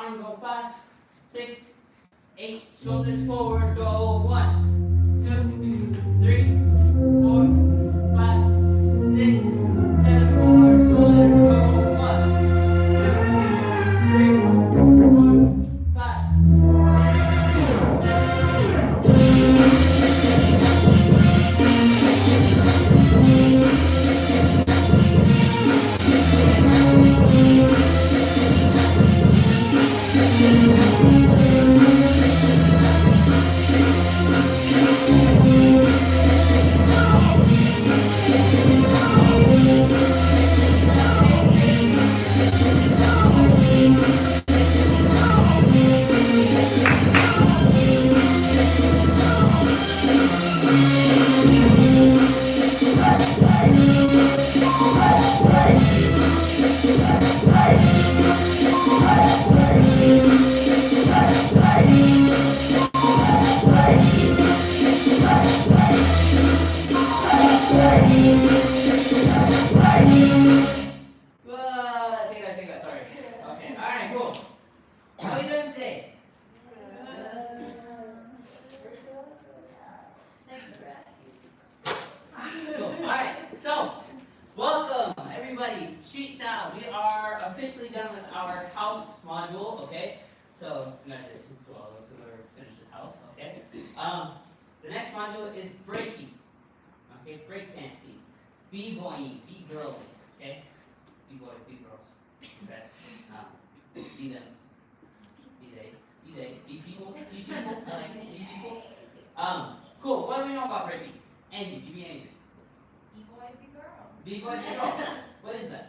arm go 5, 6, 8, shoulders forward, go 1, 2, 3, 4, 5, 6, 7, forward, shoulder, go 1, 2, 3, 4, 5, 'congratulations to all those who are finished with house, okay? The next module is breaking, okay? Break dancing, b-boying, b-girling, okay? B-boy, b-girls, okay? B-thems, b-they, b-they, b-people, b-people, I like b-people. Cool, what do we know about breaking? Andy, give me Andy. B-boy, b-girl. B-boy, b-girl, what is that?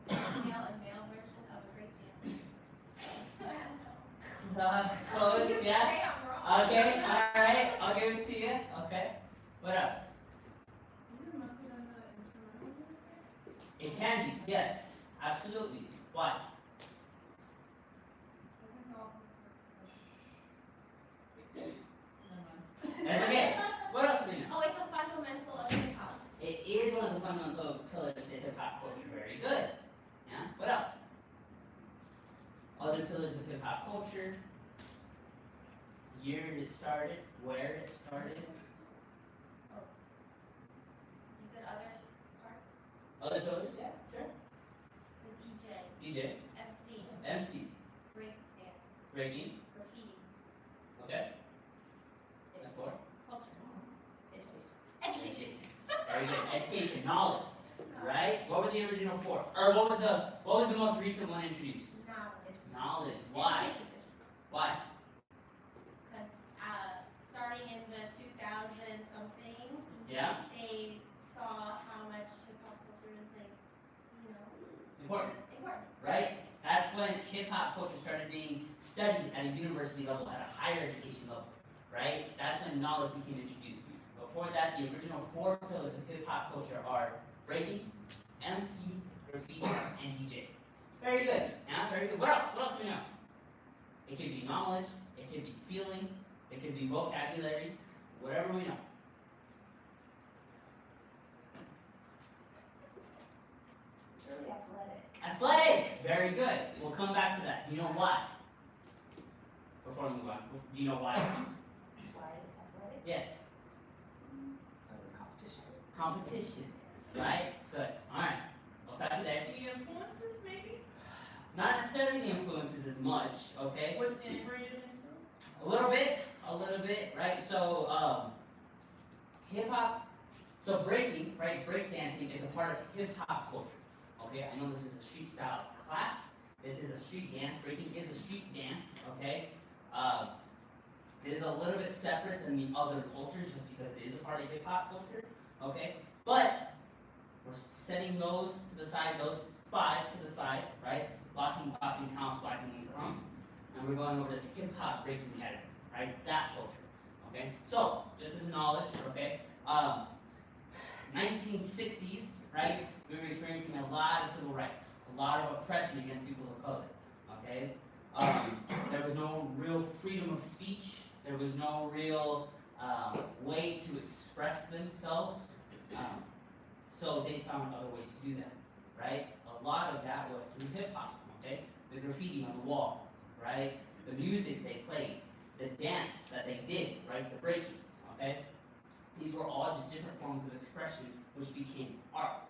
Male and male version of a break dance. Close, yeah? Okay, alright, I'll give it to you. Okay. What else? Is it mostly on the instrumental music? It can be, yes, absolutely. Why? That's okay. What else do we know? Oh, it's a fundamental of hip hop. It is one of the fundamental pillars of hip hop culture. Very good. Yeah. What else? Other pillars of hip hop culture. Year it started, where it started. Oh. You said other parts? Other pillars, yeah, sure. The DJ. MC. MC. Break dance. Breaking. Graffiti. Okay. That's four. Culture. Education. Very good. Education, knowledge. Right? What were the original four? Or what was the most recent one introduced? Knowledge. Why? Education. Why? Because starting in the 2000 somethings, Yeah? they saw how much hip hop culture is like, Important. important. Right? That's when hip hop culture started being studied at a university level, at a higher education level. Right? That's when knowledge became introduced. Before that, the original four pillars of hip hop culture are breaking, MC, graffiti, and DJ. Very good. Yeah, very good. What else? What else do we know? It can be knowledge, it can be feeling, it can be vocabulary, whatever we know. It's really athletic. Athletic! Very good. We'll come back to that. You know why? Before we move on, do you know why? Why it's athletic? Yes. Competition. Competition. Right? Good. Alright. I'll stop you there. The influences, maybe? Not necessarily the influences as much, okay? What's integrated into? A little bit, right? So, hip hop, so breaking, right? Break dancing is a part of hip hop culture, okay? I know this is a street styles class. This is a street dance. Breaking is a street dance, okay? It is a little bit separate than the other cultures just because it is a part of hip hop culture, okay? But we're setting those to the side, those five to the side, right? Locking, popping, house, whacking, and crumb. And we're going over to the hip hop breaking category, right? That culture, okay? So, just as knowledge, okay? 1960s, right? We were experiencing a lot of civil rights, a lot of oppression against people of color, okay? There was no real freedom of speech. There was no real way to express themselves. So they found other ways to do that, right? A lot of that was through hip hop, okay? the graffiti on the wall, right? The music they played, the dance that they did, right? The breaking, okay? These were all just different forms of expression which became art,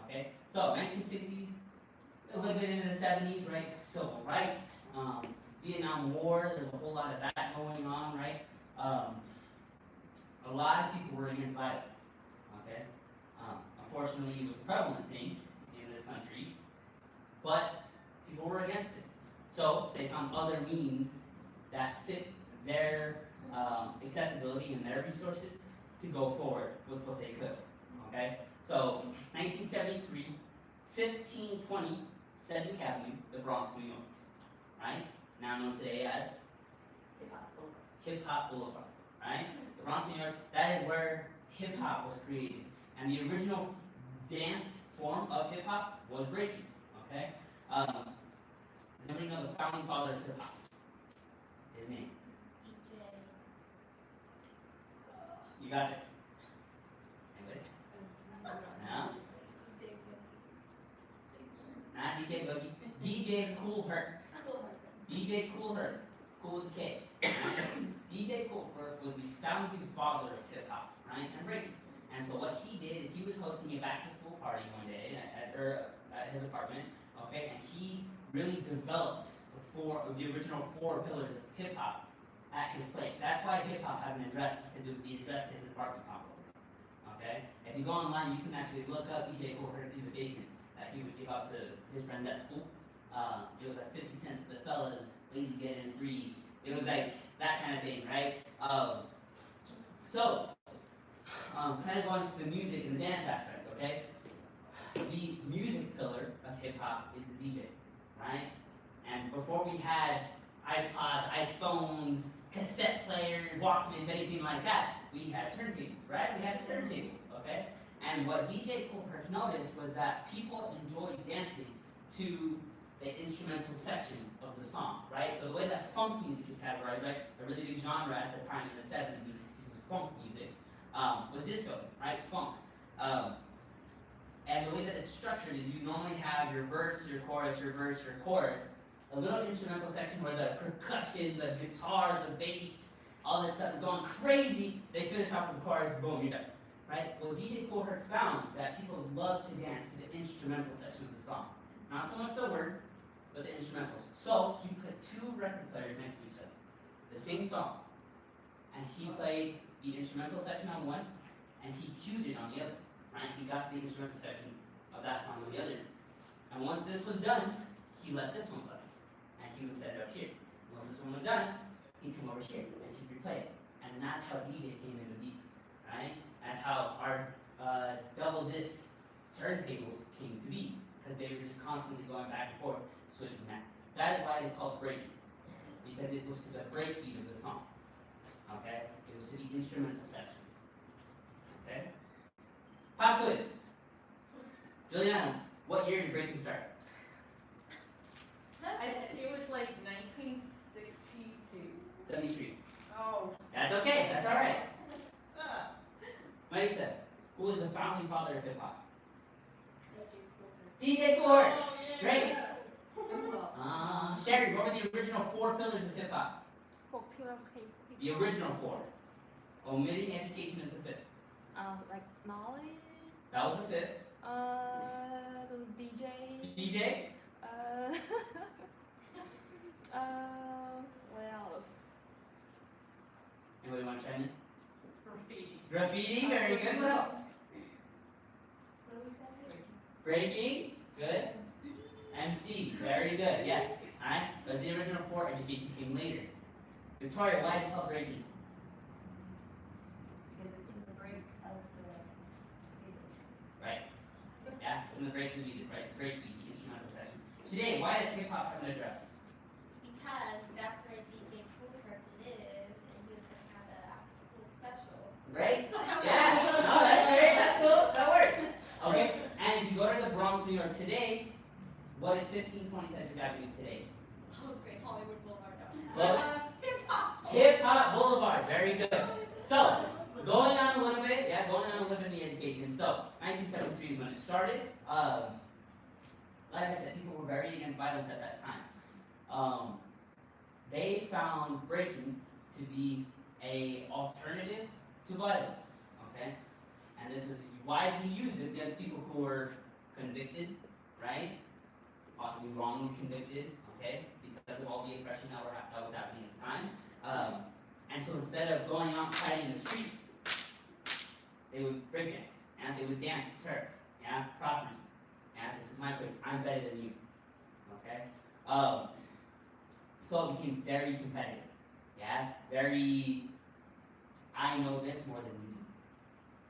okay? So 1960s, a little bit into the 70s, right? Civil rights, Vietnam War, there's a whole lot of that going on, right? A lot of people were against violence, okay? Unfortunately, it was a prevalent thing in this country, but people were against it. So they found other means that fit their accessibility and their resources to go forward with what they could, okay? So 1973, 1520 Sedgwick Avenue, the Bronx, New York, right? Now known today as Hip Hop Boulevard, right? The Bronx, New York, that is where hip hop was created. And the original dance form of hip hop was breaking, okay? Does anybody know the founding father of hip hop? His name? DJ. You got this. Anybody? No? Not DJ Boogie. DJ Cool Herc. DJ Cool Herc. Cool with K. Right? DJ Cool Herc was the founding father of hip hop, right? And breaking. And so what he did is he was hosting a back to school party one day at his apartment, okay? And he really developed the original four pillars of hip hop at his place. That's why hip hop has an address, because it was the address to his apartment complex. Okay? If you go online, you can actually look up DJ Cool Herc's invitation that he would give out to his friends at school. It was like 50 cents for the fellas, ladies get in free. It was like that kind of thing, right? Kind of going to the music and the dance aspect, okay? The music pillar of hip hop is the DJ, right? And before we had iPods, iPhones, cassette players, Walkmans, anything like that, we had turntables, right? We had turntables, okay? And what DJ Cool Herc noticed was that people enjoyed dancing to the instrumental section of the song, right? So the way that funk music is categorized, right? A really big genre at the time in the 70s and 60s was funk music, was disco, right? Funk. And the way that it's structured is you normally have your verse, your chorus, your verse, your chorus, a little instrumental section where the percussion, the guitar, the bass, all this stuff is going crazy. They finish off with the chorus, boom, you're done, right? Well, DJ Cool Herc found that people love to dance to the instrumental section of the song. Not so much the words, but the instrumentals. So he put two record players next to each other, the same song, and he played the instrumental section on one, and he cued it on the other, right? He got to the instrumental section of that song on the other. And once this was done, he let this one play, and he would set it up here. Once this one was done, he'd come over here, and he'd replay it. And that's how DJ came into beat, right? That's how our double disc turntables came to be, because they were just constantly going back and forth, switching that. That is why it's called breaking, because it was to the breakbeat of the song. Okay? It was to the instrumental section. Okay? Pop quiz. Juliana, what year did breaking start? It was like 1962. 73. Oh. That's okay. That's all right. Maisa, who was the founding father of hip hop? DJ Cool Herc. Oh, yeah. Great. Sherry, what were the original four pillars of hip hop? The original four. Omitting education is the fifth. Like knowledge. That was the fifth. So DJ. DJ? What else? Anybody want to chime in? Graffiti. Graffiti, very good. What else? What do we say? Breaking, good. MC, very good. Yes. Alright? That was the original four. Education came later. Victoria, why is it called breaking? Because it's in the break of the music. Right. Yes, it's in the break of the music, right? Break beat, the instrumental section. Today, why does hip hop have an address? Because that's where DJ Cool Herc lived, and he was gonna have an after-school special. Right? Yeah. No, that's great. That's cool. That works. Okay. And if you go to the Bronx, New York today, what is 1520 Sedgwick Avenue today? I would say Hollywood Boulevard. Well, Hip-hop. Hip Hop Boulevard. Very good. So, going on a little bit in the education. So, 1973 is when it started. like I said, people were very against violence at that time. They found breaking to be a alternative to violence, okay? And this was widely used against people who were convicted, right? Possibly wrongly convicted, okay? Because of all the oppression that was happening at the time. And so instead of going out fighting in the street, they would break dance, and they would dance for turf, yeah, property. Yeah, this is my place, I'm better than you, okay? So it became very competitive, yeah? Very, I know this more than you do.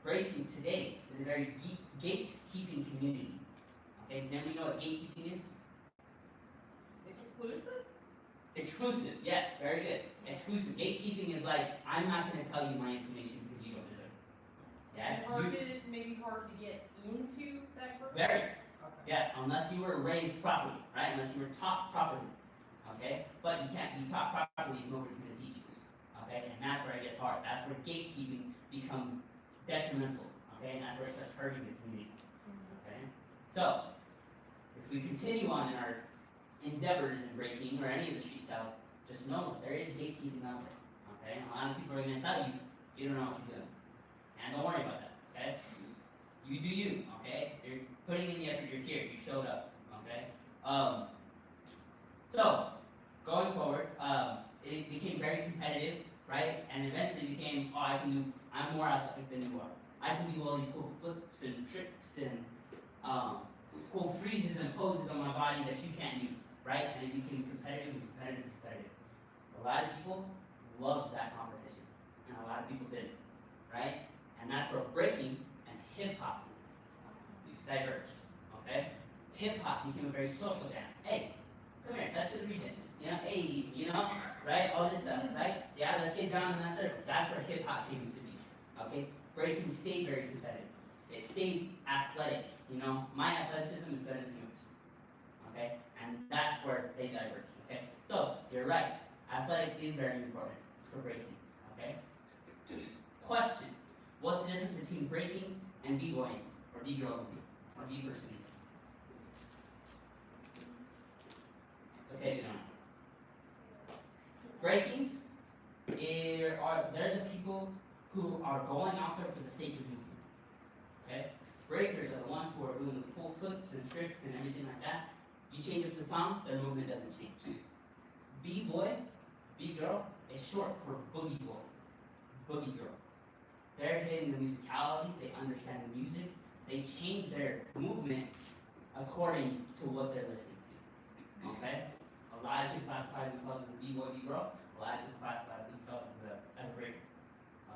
Breaking today is a very gatekeeping community, okay? Does anybody know what gatekeeping is? Exclusive? Exclusive, yes, very good. Exclusive. Gatekeeping is like, I'm not going to tell you my information because you don't deserve it. Yeah? Or is it maybe hard to get into that group? Very. Okay. Yeah, unless you were raised properly, right? Unless you were taught properly, okay? But you can't be taught properly if nobody's going to teach you, okay? And that's where it gets hard. That's where gatekeeping becomes detrimental, okay? And that's where it starts hurting the community, okay? So, if we continue on in our endeavors in breaking or any of the street styles, just know that there is gatekeeping out there, okay? And a lot of people are going to tell you, you don't know what you're doing. And don't worry about that, okay? You do you, okay? You're putting in the effort, you're here, you showed up, okay? So, going forward, it became very competitive, right? And eventually became, I'm more athletic than you are. I can do all these cool flips and tricks and cool freezes and poses on my body that you can't do, right? And it became competitive and competitive and competitive. A lot of people loved that competition, and a lot of people didn't, right? And that's where breaking and hip-hop diverged, okay? Hip-hop became a very social dance. Hey, come here, let's do the regions. You know, hey, you know, right? All this stuff, right? Yeah, let's get down in that circle. That's where hip-hop came into being, okay? Breaking stayed very competitive. It stayed athletic, you know? My athleticism is better than yours, okay? And that's where they diverged, okay? So, you're right. Athletics is very important for breaking, okay? Question. What's the difference between breaking and b-boying, or b-girling, or b-personing? Okay, you know. Breaking, they're the people who are going out there for the sake of movement, okay? Breakers are the ones who are doing the cool flips and tricks and everything like that. You change up the song, their movement doesn't change. B-boy, B-girl is short for boogie boy, boogie girl. They're hitting the musicality, they understand the music, they change their movement according to what they're listening to, okay? A lot of people classify themselves as a B-boy, B-girl, a lot of people classify themselves as a breaker,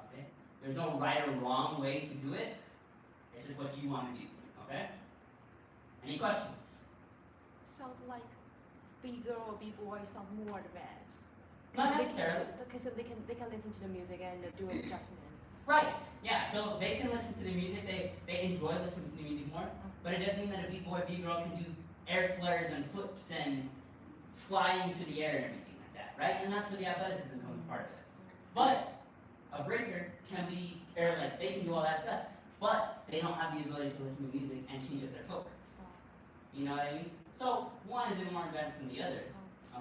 okay? There's no right or wrong way to do it, it's just what you want to do, okay? Any questions? Sounds like B-girl or B-boy sounds more advanced. Not necessarily. Because they can listen to the music and do adjustment. Right, yeah, so they can listen to the music, they enjoy listening to the music more, but it doesn't mean that a B-boy, B-girl can do air flares and flips and fly into the air and everything like that, right? And that's where the athleticism comes part of it. But a breaker can be, or like, they can do all that stuff, but they don't have the ability to listen to music and change up their footwork. You know what I mean? So, one isn't more advanced than the other,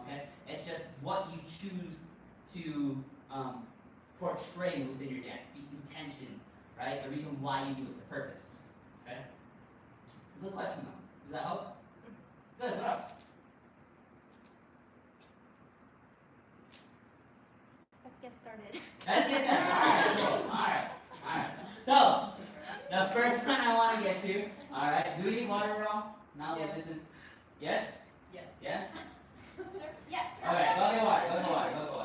okay? It's just what you choose to portray within your dance, the intention, right? The reason why you do it, the purpose, okay? Good question though. Does that help? Good, what else? Let's get started. Let's get started. Alright, cool. Alright. So, the first one I want to get to, alright, do we need water at all? Now that this is, yes? Yes. Yes? Yeah. Alright, go get water, go get water, go get water.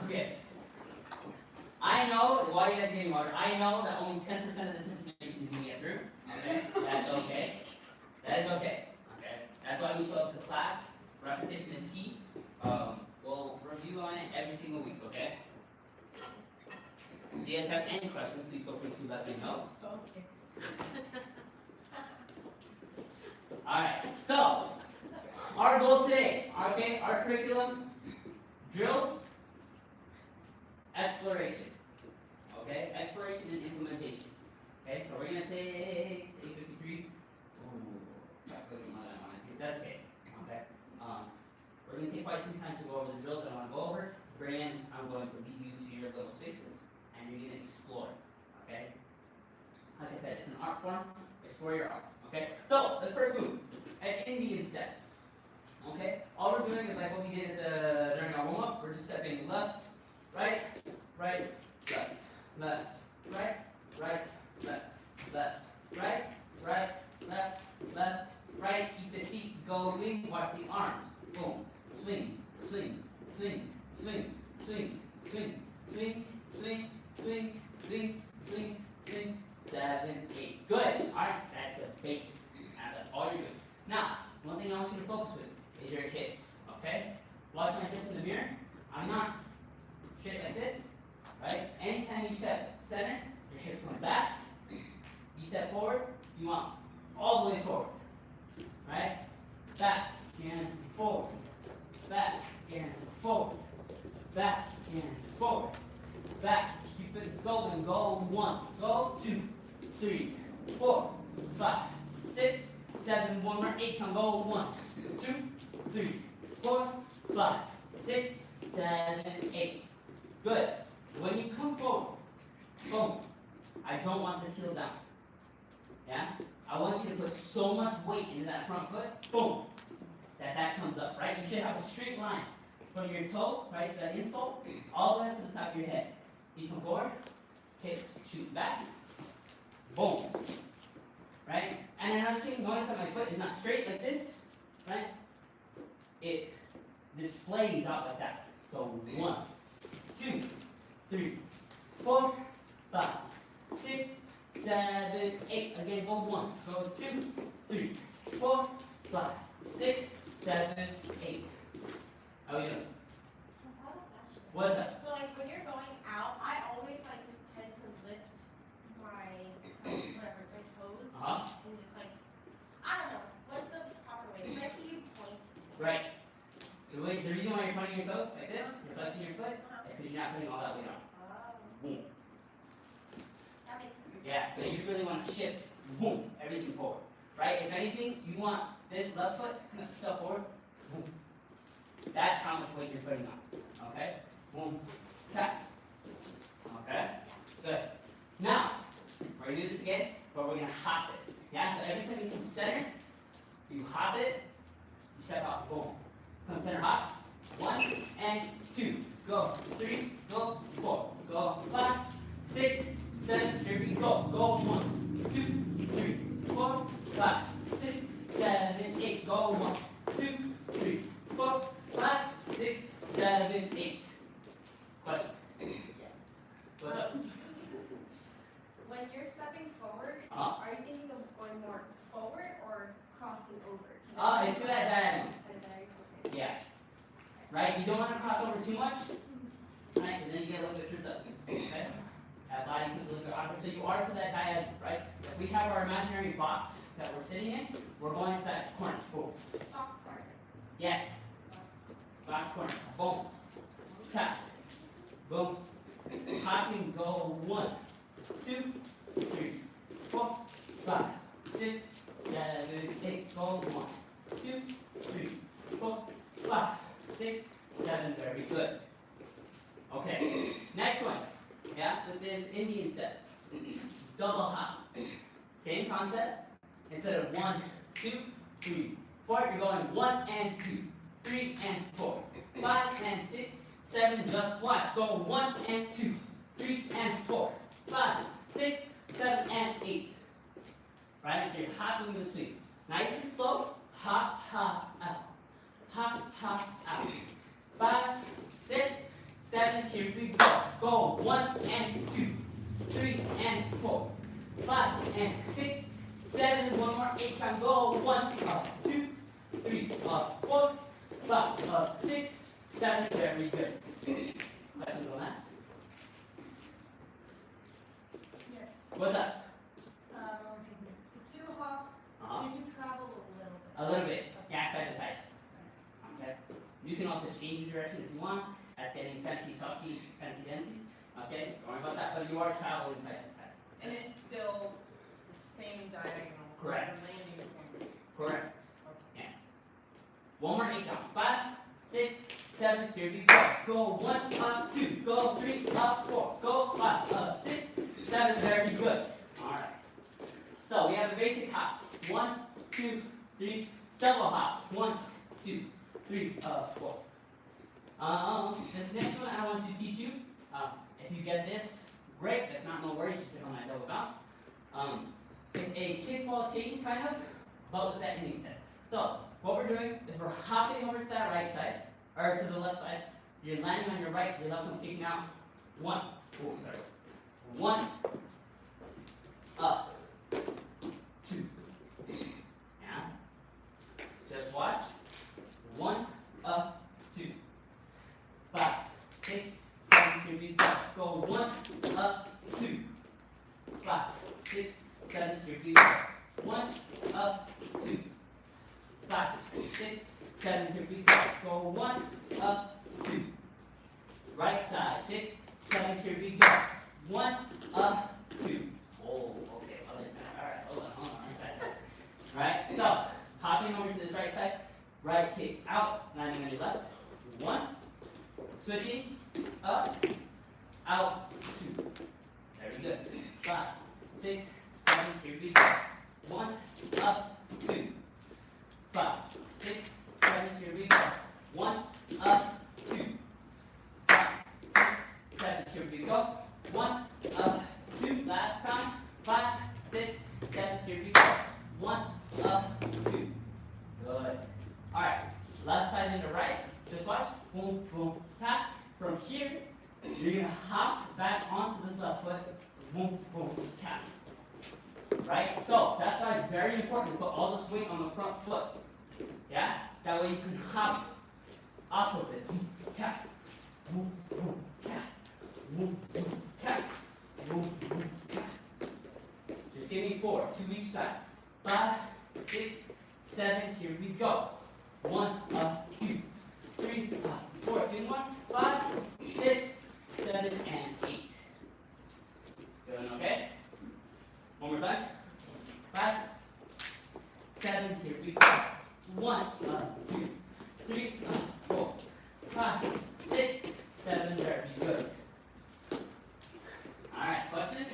Okay. I know, while you guys are getting water, I know that only 10% of this information is going to get through. Okay? That's okay. That is okay. Okay? That's why we show up to class. Repetition is key. We'll review on it every single week, okay? Do you guys have any questions? Please feel free to let me know. Okay. Alright, so, our goal today, okay, our curriculum, drills, exploration, Okay, exploration and implementation. Okay, so we're gonna take 853. Ooh, that's looking more than I wanted to. That's okay. Okay. We're gonna take quite some time to go over the drills that I want to go over. Brian, I'm going to lead you to your little spaces, and you're gonna explore. Okay. Like I said, it's an art form. Explore your art. Okay. So let's first move an Indian step. Okay. All we're doing is like what we did during our warm up. We're just stepping left, right, right, left, left, right, right, left, left, right, right, left, left, right. Keep the feet going. Watch the arms. Boom. Swing, swing, swing, swing, swing, swing, swing, swing, swing, swing, swing, swing. 7, 8. Good. Alright, that's the basics. And that's all you're doing. Now, one thing I want you to focus with is your hips. Okay? Watch my hips in the mirror. I'm not straight like this. Right? Anytime you step center, your hips going back. You step forward, you want all the way forward. Right? Back and forward. Back and forward. Back and forward. Back. Keep it going. Go 1. Go 2, 3, 4, 5, 6, 7. One more. 8. Come. Go 1, 2, 3, 4, 5, 6, 7, 8. Good. When you come forward, boom. I don't want this heel down. Yeah? I want you to put so much weight into that front foot, boom, that comes up, right? You should have a straight line from your toe, right, the insole, all the way to the top of your head. You come forward, hips shoot back, boom, right? And another thing, notice that my foot is not straight like this, right? It displays out like that. So 1, 2, 3, 4, 5, 6, 7, 8. Again, go 1, go 2, 3, 4, 5, 6, 7, 8. How are we doing? I have a question. What's up? So like when you're going out, I always like just tend to lift my whatever my toes and just like I don't know what's the proper way. Because I see you point. Right. The reason why you're pointing your toes like this, you're flexing your foot, is because you're not putting all that weight on. Oh, Boom. that makes sense. Yeah, so you really want to shift, boom, everything forward. Right? If anything, you want this left foot to kind of step forward. Boom. That's how much weight you're putting on. Okay? Boom. Tap. Okay? Good. Now, we're going to do this again, but we're going to hop it. Yeah, so every time you come center, you hop it, you step out, boom. Come center hop. 1 and 2. Go. 3. Go. 4. Go. 5. 6. 7. Here we go. Go. 1, 2, 3, 4, 5, 6, 7, 8. Go. 1, 2, 3, 4, 5, 6, 7, 8. Questions? Yes. What's up? When you're stepping forward, Uh-huh. are you thinking of going more forward or crossing over? It's to that diagonal. Okay. Yeah. Right? You don't want to cross over too much. Right? Because then you get a little bit tripped up. Okay? That body becomes a little bit awkward. So you are to that diagonal, right? If we have our imaginary box that we're sitting in, we're going to that corner. Boom. Top part. Yes. Box corner. Boom. Tap. Boom. Hopping. Go 1, 2, 3, 4, 5, 6, 7, 8. Go 1, 2, 3, 4, 5, 6, 7. Very good. Okay. Next one. Yeah, with this Indian step. Double hop. Same concept. Instead of 1, 2, 3, 4, you're going 1 and 2, 3 and 4, 5 and 6, 7. Just watch. Go 1 and 2, 3 and 4, 5, 6, 7 and 8. Right? So you're hopping in between. Nice and slow. Hop, hop, out. Hop, hop, out. 5, 6, 7. Here we go. Go 1 and 2, 3 and 4, 5 and 6, 7. One more. 8 time. Go 1 up, 2, 3 up, 4, 5 up, 6, 7. Very good. Questions on that? Yes. What's up? 2 hops. Can you travel a little bit? A little bit. Yeah, side to side. Okay. You can also change the direction if you want. That's getting fancy, saucy, fancy dancy. Okay, don't worry about that, but you are traveling side to side. And it's still the same diagonal. Correct. The landing point. Correct. Yeah. One more 8 count. 5, 6, 7, here we go. Go 1, up, 2, go 3, up, 4, go 5, up, 6, 7, very good. Alright. So we have a basic hop. 1, 2, 3, double hop. 1, 2, 3, up, 4. This next one I want to teach you. If you get this, great. If not, no worries, just sit on that double bounce. It's a kickball change kind of, but with that ending set. So what we're doing is we're hopping over to that right side, or to the left side. You're landing on your right, your left one's kicking out. 1, 1, up, 2. Yeah. Just watch. 1, up, 2. 5, 6, 7, here we go. Go 1, up, 2. 5, 6, 7, here we go. 1, up, 2. 5, 6, 7, here we go. Go 1, up, 2. Right side, 6, 7, here we go. 1, up, 2. Oh, okay, other side. Alright, hold on, right side. Right, so, hopping over to this right side, right kicks out, landing on your left. 1, switching, up, out, 2. Very good. 5, 6, 7, here we go. 1, up, 2. 5, 6, 7, here we go. 1, up, 2. 5, 6, 7, here we go. 1, up, 2. Last time. 5, 6, 7, here we go. 1, up, 2. Good. Alright, left side and the right. Just watch. Boom, boom, tap. From here, you're going to hop back onto this left foot. Boom, boom, tap. Right? So, that's why it's very important to put all this weight on the front foot. Yeah? That way you can hop off of it. Boom, tap. Boom, boom, tap. Boom, boom, tap. Boom, boom, tap. Just give me 4, 2 each side. 5, 6, 7, here we go. 1, up, 2, 3, up, 4, 2, 1, 5, 6, 7, and 8. Doing okay? One more time. 5, 7, here we go. 1, up, 2, 3, up, 4, 5, 6, 7, very good. Alright, questions?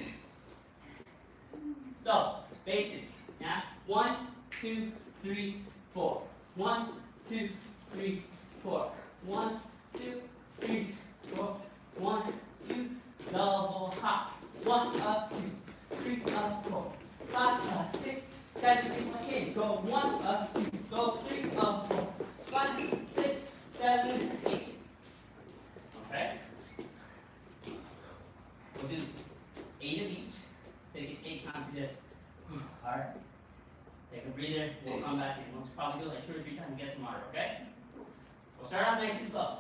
So, basic. Yeah? 1, 2, 3, 4. 1, 2, 3, 4. 1, 2, 3, 4. 1, 2, double hop. 1 up, 2, 3 up, 4. 5 up, 6, 7, 8, change. Go 1 up, 2. Go 3 up, 4. 5, 6, 7, 8. Okay? We'll do 8 of each. Take it 8 counts to just. Alright. Take a breather, we'll come back and we'll probably do it like 2 or 3 times and get some water, okay? We'll start off nice and slow.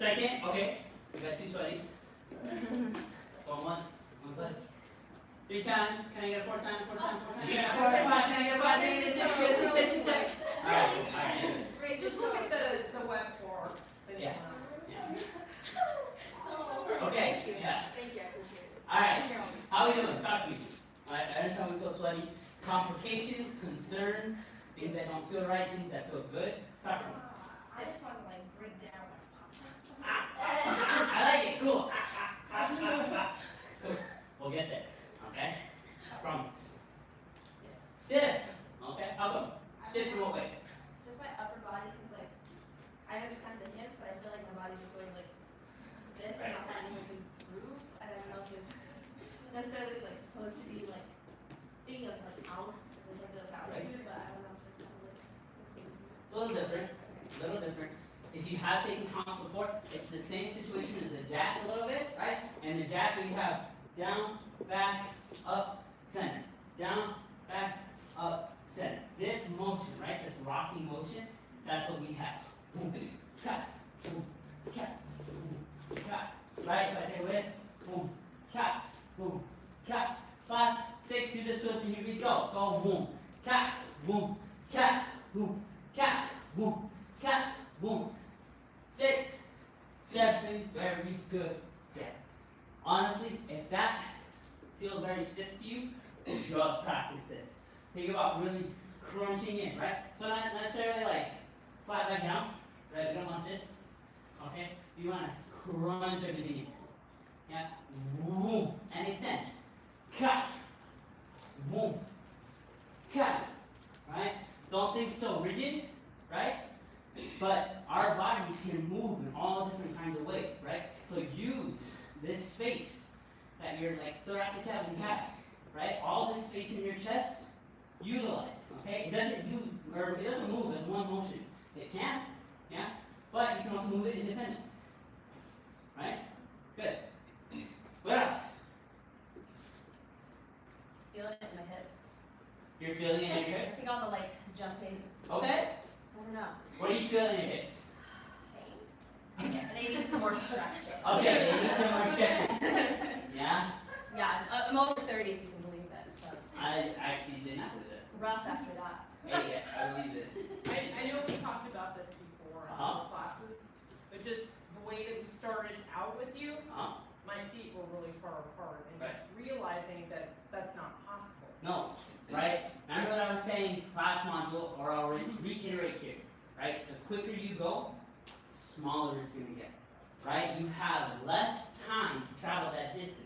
Second, okay. We got 2 sweaties. Going once, one sweat. 3 times. Can I get a 4th time? 4th time? 4th time? Can I get a 4th? 5? Can I get a 5? Can I get a 6? 6, 6, 6, 6. Alright, anyways. Great, just look at the web for. Yeah. Yeah. So, Okay, yeah. thank you, I appreciate it. Alright, how we doing? Talk to me. Alright, I understand we feel sweaty. Complications, concerns, things that don't feel right, things that feel good. Talk to me. I just want to like break down. I like it, cool. Cool. We'll get there, okay? I promise. Stiff. Okay, how come? Stiff in what way? Just my upper body, because like, I understand the hips, but I feel like my body's just going like this, Right. and not letting me move. I don't know if it's necessarily like supposed to be like, thinking of like house, there's like the house Right. to it, but I don't know if it's kind of like the same. A little different. A little different. If you have taken comps before, it's the same situation as the jack a little bit, right? And the jack we have down, back, up, center. Down, back, up, center. This motion, right? This rocking motion, that's what we have. Boom, cat, boom, cat, boom, cat. Right? If I take away, boom, cat, boom, cat. 5, 6, do this with me. Here we go. Go boom, cat, boom, cat, boom, cat, boom, cat, boom. 6, 7, very good. Yeah. Honestly, if that feels very stiff to you, just practice this. Think about really crunching in, right? So not necessarily like flat back down, right? We don't want this, okay? You want to crunch everything in. Yeah? Boom, and extend. Cut. Boom. Cut. Right? Don't think so rigid, right? But our bodies can move in all different kinds of ways, right? So use this space that your like thoracic cavity has, right? All this space in your chest, utilize, okay? It doesn't move as one motion. It can, yeah? But you can also move it independently. Right? Good. What else? Feeling it in my hips. You're feeling it in your I hips? think on the like jumping. Okay. I don't know. What are you feeling in your hips? Pain. Okay, they need some more stretching. Okay, they need some more stretching. Yeah? Yeah, I'm over 30 if you can believe it. So it's I actually did not do that. rough after that. Hey, yeah, I believe it. I know we talked about this before in Uh-huh. other classes, but just the way that we started out with you, Uh-huh. my feet were really far apart, and Right. just realizing that that's not possible. No, right? Remember what I was saying last module, or I'll reiterate here, right? The quicker you go, the smaller it's gonna get, right? You have less time to travel that distance.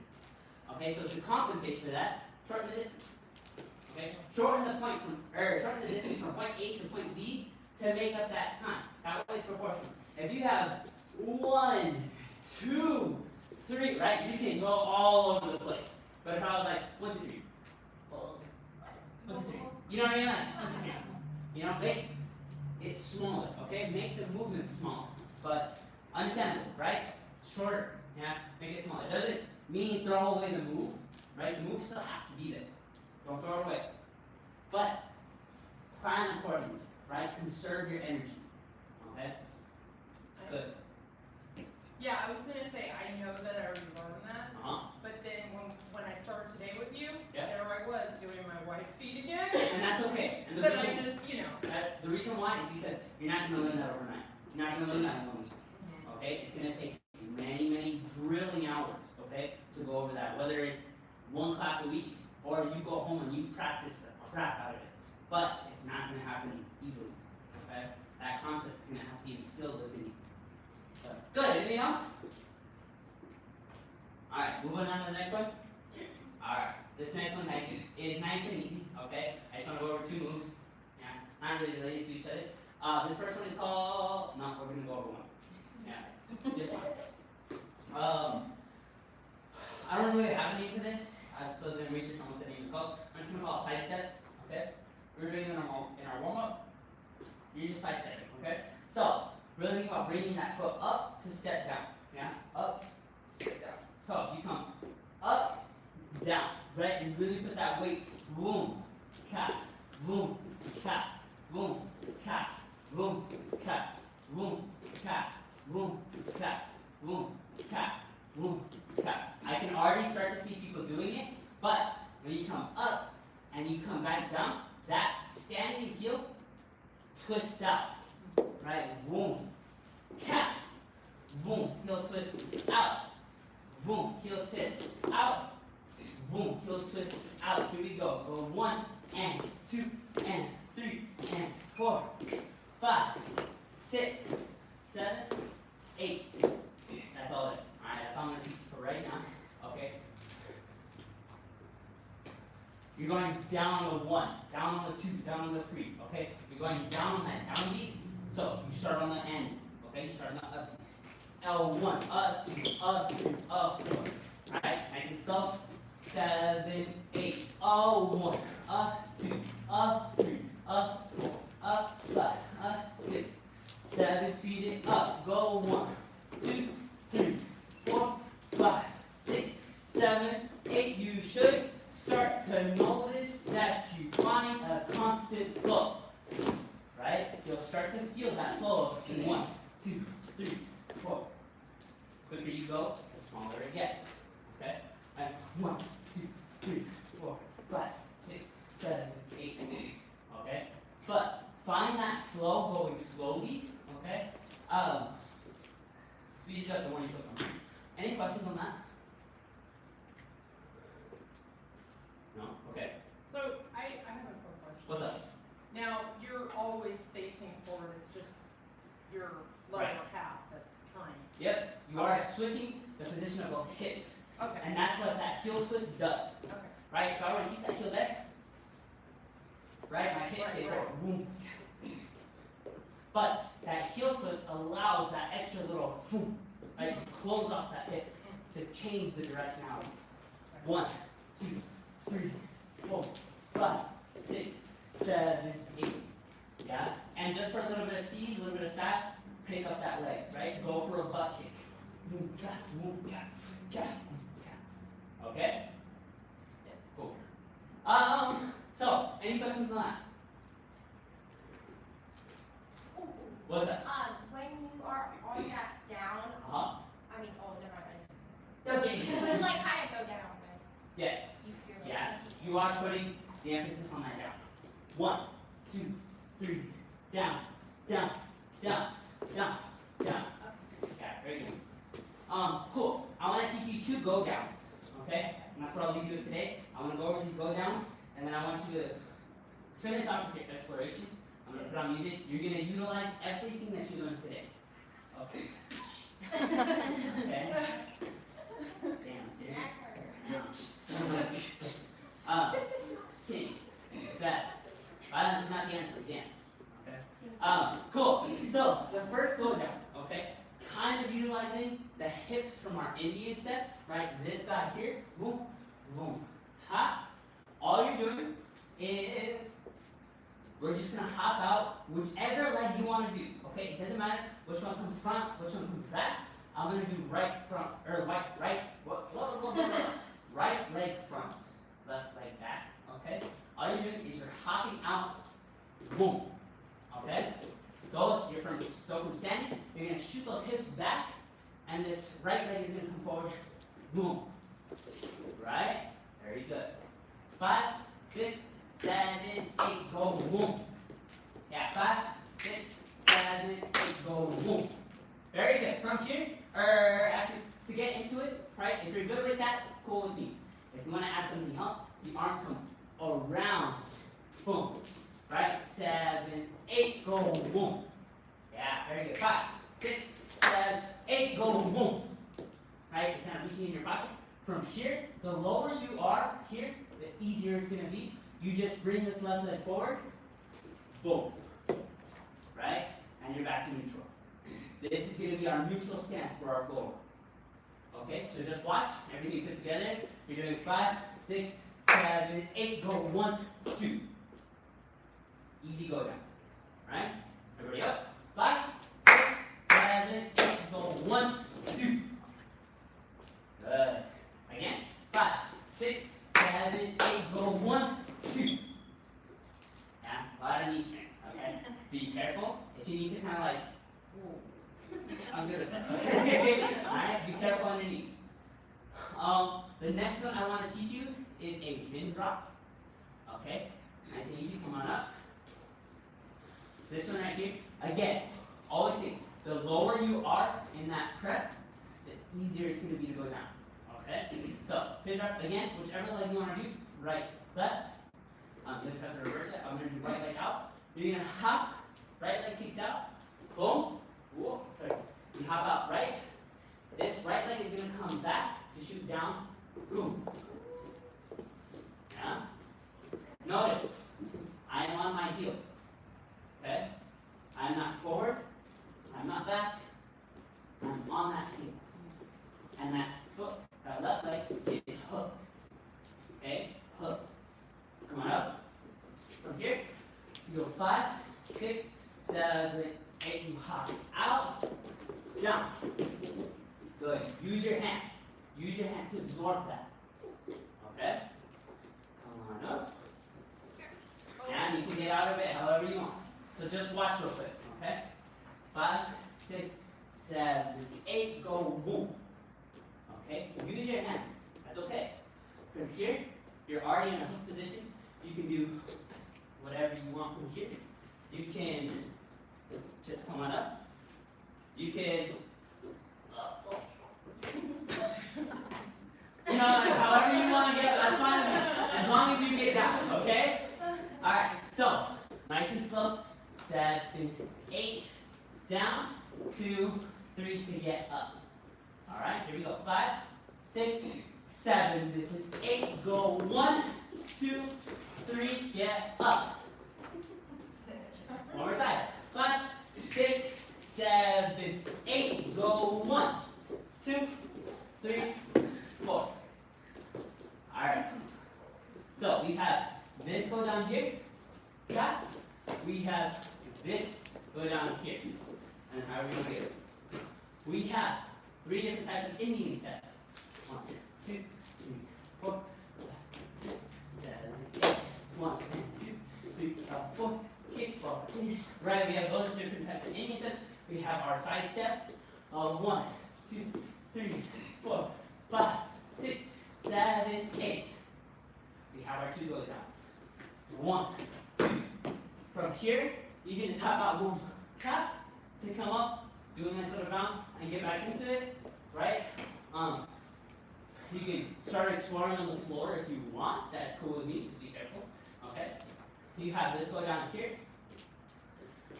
Okay, so to compensate for that, shorten the distance. Okay, shorten the distance from point A to point B to make up that time. That way it's proportional. If you have 1, 2, 3, right? You can go all over the place. But if I was like 1, 2, 3. 1, 2, 3. You know what I mean? 1, 2, 3. You know, make it smaller, okay? Make the movement smaller, but understandable, right? Shorter, yeah? Make it smaller. It doesn't mean throw away the move, right? The move still has to be there. Don't throw it away. But plan accordingly, right? Conserve your energy, okay? Good. Yeah, I was gonna say, I know that I already learned that, Uh-huh. but then when I started today with you, Yeah. there I was doing my white feet again. And that's okay. And the But I reason, just, you know. the reason why is because you're not gonna learn that overnight. You're not gonna learn that in 1 week. Okay? It's gonna take many, many drilling hours, okay, to go over that. Whether it's 1 class a week or you go home and you practice the crap out of it. But it's not gonna happen easily. Okay? That concept is gonna have to be instilled within you. So, good. Anything else? Alright, moving on to the next one. Alright, this next one is nice and easy, okay? I just want to go over 2 moves. Yeah, not really related to each other. This first one is called, no, we're going to go over 1. Yeah, just one. I don't really have a name for this. I'm still doing research on what the name is called. I'm just going to call it side steps, okay? We're doing it in our warm-up. You're just side stepping, okay? So, really think about bringing that foot up to step down, yeah? Up, step down. So, you come up, down, right? And really put that weight, boom, cat, boom, cat, boom, cat, boom, cat, boom, cat, boom, tap, boom, tap, boom, tap. I can already start to see people doing it, but when you come up and you come back down, that standing heel twists out, right? Boom, tap, boom, heel twists out, boom, heel twists out, boom, heel twists out. Here we go. Go 1 and 2 and 3 and 4, 5, 6, 7, 8. That's all it is. Alright, that's all I'm going to teach you for right now. Okay? You're going down on the 1, down on the 2, down on the 3. Okay? You're going down on that down beat. So you start on the end. Okay? You start on the up. L1, up 2, up 3, up 4. Alright? Nice and slow. 7, 8. Oh, 1, up 2, up 3, up 4, up 5, up 6, 7. Speed it up. Go 1, 2, 3, 4, 5, 6, 7, 8. You should start to notice that you find a constant flow. Right? You'll start to feel that flow of 1, 2, 3, 4. Quicker you go, the smaller it gets. Okay? And 1, 2, 3, 4, 5, 6, 7, 8. Okay? But find that flow going slowly. Okay? Speed it up the one you put on. Any questions on that? No? Okay. So I have a quick question. What's up? Now, you're always facing forward, it's just your lower Right. half that's turning. Yep. You are switching the position of those hips. Okay, And that's what that heel twist does. okay. Right? If I were to keep that heel there, right, my hips Right, they right. go boom. But that heel twist allows that extra little boom, right, to close off that hip to change the directionality. 1, 2, 3, 4, 5, 6, 7, 8. Yeah? And just for a little bit of speed, a little bit of side, pick up that leg, right? Go for a butt kick. Boom, ka, boom, ka, ka, boom, ka. Okay? Cool. So, any questions on that? What's that? When you are on that down, Uh-huh. I mean, oh, never mind. Okay. You would like kind of go down, but Yes. you're like. Yeah. You are putting the emphasis on that down. 1, 2, 3, down, down, down, down, down. Yeah, very good. Cool. I want to teach you 2 go downs. Okay? And that's what I'll leave you with today. I want to go over these go downs, and then I want you to finish off with your exploration. I'm going to put on music. You're going to utilize everything that you learned today. Okay. Okay? Damn, serious? No. Just kidding. It's bad. Violence is not the answer. Dance. Okay? Cool. So, the first go down, okay? Kind of utilizing the hips from our Indian step, right? This guy here, boom, boom, ha. All you're doing is we're just gonna hop out whichever leg you want to do, okay? It doesn't matter which one comes front, which one comes back. I'm gonna do right front, or right, right leg front, left leg back, okay? All you're doing is you're hopping out, boom, okay? From standing, you're gonna shoot those hips back, and this right leg is gonna come forward, boom. Right? Very good. 5, 6, 7, 8, go boom. Yeah, 5, 6, 7, 8, go boom. Very good. From here, or actually to get into it, right? If you're good with that, cool with me. If you want to add something else, the arms come around, boom. Right? 7, 8, go boom. Yeah, very good. 5, 6, 7, 8, go boom. Right? You're kind of reaching in your pocket. From here, the lower you are here, the easier it's going to be. You just bring this left leg forward, boom. Right? And you're back to neutral. This is going to be our neutral stance for our floor. Okay, so just watch. Everything put together. You're doing 5, 6, 7, 8, go 1, 2. Easy go down. Right? Everybody up. 5, 6, 7, 8, go 1, 2. Good. Again. 5, 6, 7, 8, go 1, 2. Yeah, a lot of knee strength. Okay? Be careful. If you need to kind of like, I'm gonna Okay? Alright, be careful on your knees. The next one I want to teach you is a pin drop. Okay? Nice and easy, come on up. This one right here, again, always think, the lower you are in that prep, the easier it's going to be to go down. Okay? So, pin drop, again, whichever leg you want to do, right, left. You just have to reverse it. I'm going to do right leg out. You're going to hop, right leg kicks out, boom, whoa, sorry. You hop out right. This right leg is going to come back to shoot down, boom. Yeah? Notice, I am on my heel. Okay? I'm not forward, I'm not back, I'm on that heel. And that foot, that left leg is hooked. Okay? Hooked. Come on up. From here, you go 5, 6, 7, 8, you hop out, down. Good. Use your hands. Use your hands to absorb that. Okay? Come on up. And you can get out of it however you want. So just watch real quick, okay? 5, 6, 7, 8, go, boom. Okay? Use your hands. That's okay. From here, you're already in a hook position. You can do whatever you want from here. You can just come on up. You can, however you want to get, that's fine with me. As long as you get down, okay? Alright, so, nice and slow. 7, 8, down, 2, 3 to get up. Alright, here we go. 5, 6, 7. This is 8. Go 1, 2, 3, get up. One more time. 5, 6, 7, 8. Go 1, 2, 3, 4. Alright. So we have this go down here. Cut. We have this go down here. And how are we going to get it? We have 3 different types of Indian steps. 1, 2, 3, 4, 5, 6, 7, 8. 1, 2, 3, 4. Kick, ball, right, we have those different types of Indian steps. We have our side step of 1, 2, 3, 4, 5, 6, 7, 8. We have our 2 go downs. 1, 2. From here, you can just hop out boom, tap to come up, do a nice little bounce, and get back into it. Right? You can start exploring on the floor if you want. That's cool with me. Just be careful. Okay? You have this go down here.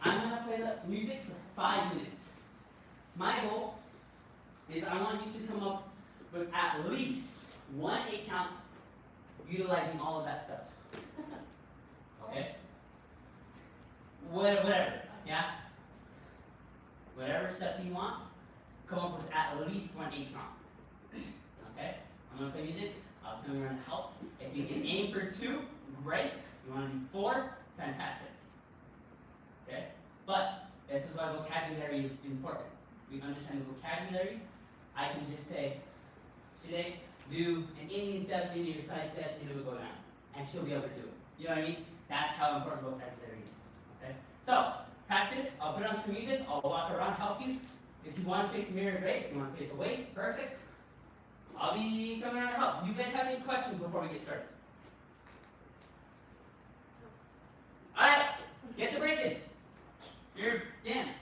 I'm gonna play the music for 5 minutes. My goal is I want you to come up with at least 1 8 count utilizing all of that stuff. Okay? Whatever, yeah? Whatever stuff you want, come up with at least 1 8 count. Okay? I'm gonna play music, I'll come around to help. If you can aim for 2, great. You wanna do 4, fantastic. Okay? But this is why vocabulary is important. We understand the vocabulary. I can just say, today, do an Indian step, into your side step, and it will go down. And she'll be able to do it. You know what I mean? That's how important vocabulary is. Okay? So, practice. I'll put on some music. I'll walk around, help you. If you want to face the mirror, great. If you want to face away, perfect. I'll be coming around to help. Do you guys have any questions before we get started? Alright, get to breaking. Your dance.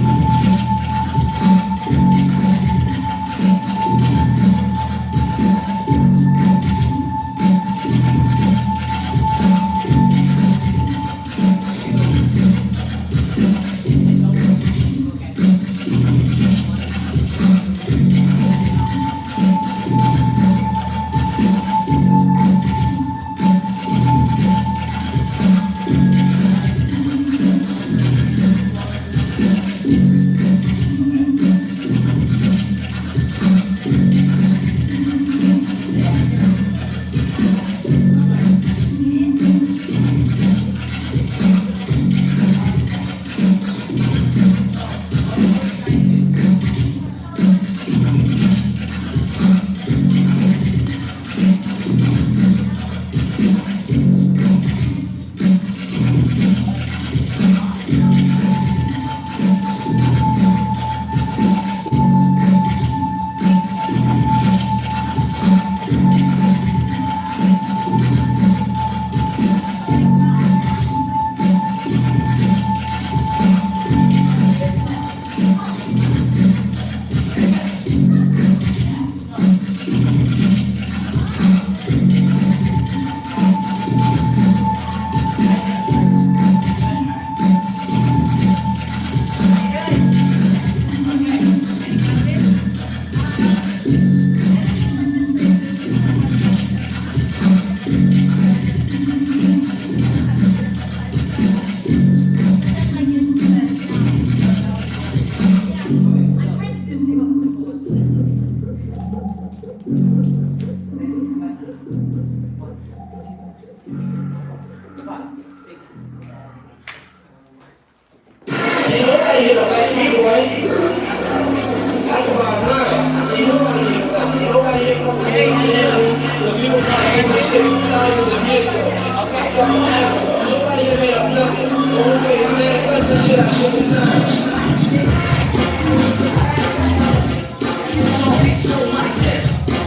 Thank you. spot. Six. Ain't nobody here but Speedway. That's about nine. Ain't nobody here but Ain't nobody here from the because we were probably doing this shit thousands of years ago. From Africa. Nobody here made up nothing. The only way is manifest this shit out shit in time. So we go like this. So we go like this.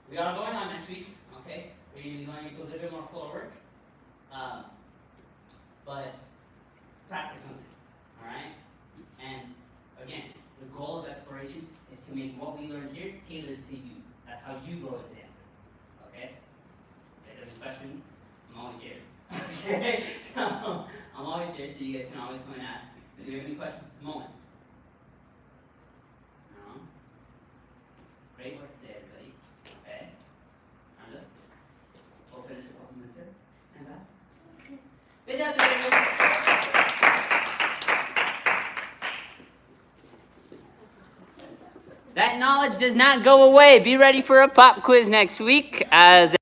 We are going on next week, okay? We're going to be going into a little bit more floor work. But practice something, alright? And again, the goal of exploration is to make what we learned here tailored to you. That's how you grow as a dancer, okay? If there's questions, I'm always here. Okay? So, I'm always here, so you guys can always come and ask. If you have any questions at the moment. No? Great work today, everybody. Okay? Arms up. We'll finish a couple minutes here. Stand back. Good job, everyone. That knowledge does not go away. Be ready for a pop quiz next week as